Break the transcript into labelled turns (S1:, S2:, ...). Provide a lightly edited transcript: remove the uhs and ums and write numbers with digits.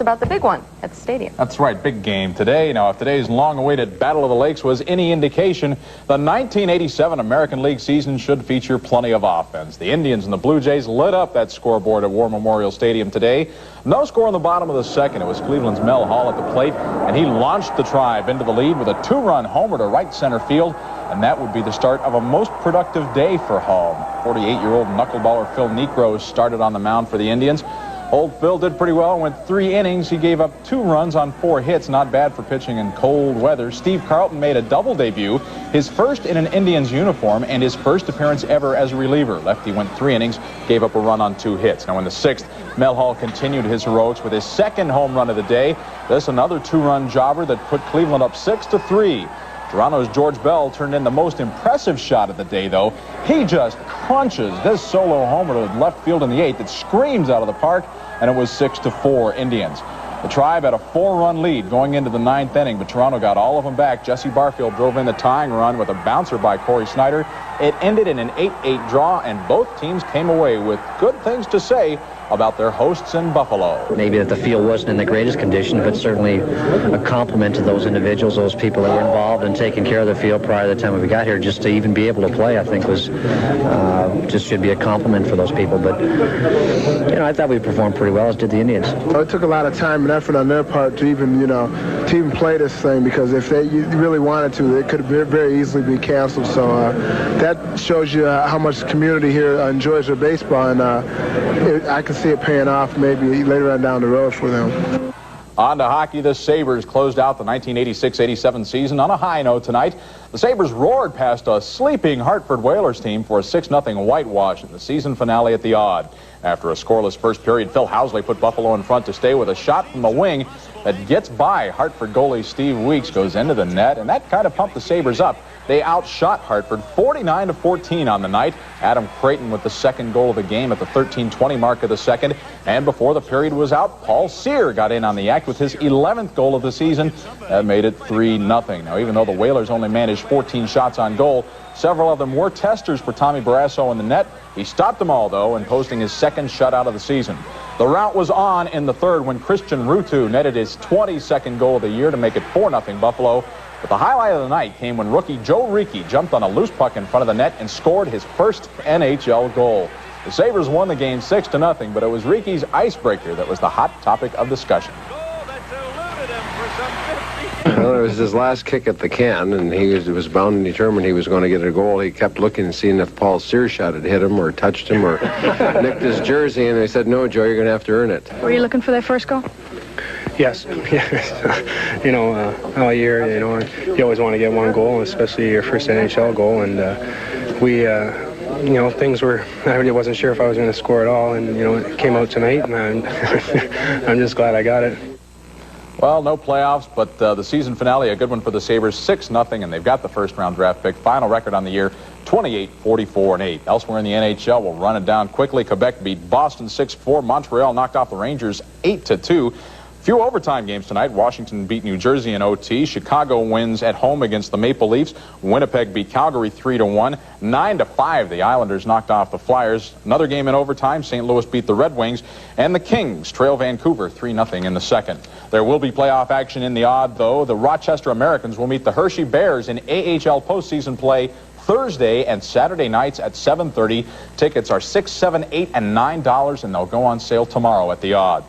S1: about the big one at the stadium.
S2: That's right, big game today. Now, if today's long-awaited Battle of the Lakes was any indication, the 1987 American League season should feature plenty of offense. The Indians and the Blue Jays lit up that scoreboard at War Memorial Stadium today. No score in the bottom of the second. It was Cleveland's Mel Hall at the plate, and he launched the Tribe into the lead with a two-run homer to right center field, and that would be the start of a most productive day for Hall. 48-year-old knuckleballer Phil Niekro started on the mound for the Indians. Old Phil did pretty well and went 3 innings. He gave up 2 runs on 4 hits. Not bad for pitching in cold weather. Steve Carlton made a double debut, his first in an Indians uniform and his first appearance ever as a reliever. Lefty went 3 innings, gave up a run on 2 hits. Now in the 6th, Mel Hall continued his heroics with his second home run of the day. This another 2-run jobber that put Cleveland up 6-3. Toronto's George Bell turned in the most impressive shot of the day, though. He just crunches this solo homer to left field in the 8th. It screams out of the park, and it was 6-4 Indians. The Tribe had a 4-run lead going into the 9th inning, but Toronto got all of them back. Jesse Barfield drove in the tying run with a bouncer by Corey Snyder. It ended in an 8-8 draw, and both teams came away with good things to say about their hosts in Buffalo.
S3: Maybe that the field wasn't in the greatest condition, but certainly a compliment to those individuals, those people that were involved in taking care of the field prior to the time we got here. Just to even be able to play, I think, was just should be a compliment for those people. But, you know, I thought we performed pretty well, as did the Indians.
S4: It took a lot of time and effort on their part to even, to even play this thing, because if they really wanted to, it could very easily be canceled. So that shows you how much the community here enjoys their baseball, and I can see it paying off maybe later on down the road for them.
S2: On to hockey, the Sabres closed out the 1986-87 season on a high note tonight. The Sabres roared past a sleeping Hartford Whalers team for a 6-0 whitewash in the season finale at the Odd. After a scoreless first period, Phil Housley put Buffalo in front to stay with a shot from the wing that gets by Hartford goalie Steve Weeks, goes into the net, and that kind of pumped the Sabres up. They outshot Hartford 49-14 on the night. Adam Creighton with the second goal of the game at the 13:20 mark of the second. And before the period was out, Paul Sear got in on the act with his 11th goal of the season. That made it 3-0. Now, even though the Whalers only managed 14 shots on goal, several of them were testers for Tommy Barrasso in the net. He stopped them all, though, in posting his second shutout of the season. The rout was on in the 3rd when Christian Ruutu netted his 22nd goal of the year to make it 4-0 Buffalo. But the highlight of the night came when rookie Joe Ricci jumped on a loose puck in front of the net and scored his first NHL goal. The Sabres won the game 6-0, but it was Ricci's icebreaker that was the hot topic of discussion.
S5: Well, it was his last kick at the can, and he was bound and determined he was going to get a goal. He kept looking and seeing if Paul Sear shot had hit him or touched him or nicked his jersey, and they said, "No, Joe, you're going to have to earn it."
S1: Were you looking for that first goal?
S6: Yes. All year, you always want to get one goal, especially your first NHL goal, and things were, I really wasn't sure if I was going to score at all, and, it came out tonight, and I'm just glad I got it.
S2: Well, no playoffs, but the season finale, a good one for the Sabres, 6-0, and they've got the first-round draft pick. Final record on the year, 28-44-8. Elsewhere in the NHL, we'll run it down quickly. Quebec beat Boston 6-4. Montreal knocked off the Rangers 8-2. Few overtime games tonight. Washington beat New Jersey in OT. Chicago wins at home against the Maple Leafs. Winnipeg beat Calgary 3-1. 9-5, the Islanders knocked off the Flyers. Another game in overtime. St. Louis beat the Red Wings. And the Kings trail Vancouver 3-0 in the second. There will be playoff action in the Odd, though. The Rochester Americans will meet the Hershey Bears in AHL postseason play Thursday and Saturday nights at 7:30. Tickets are $6, $7, $8, and $9, and they'll go on sale tomorrow at the Odd.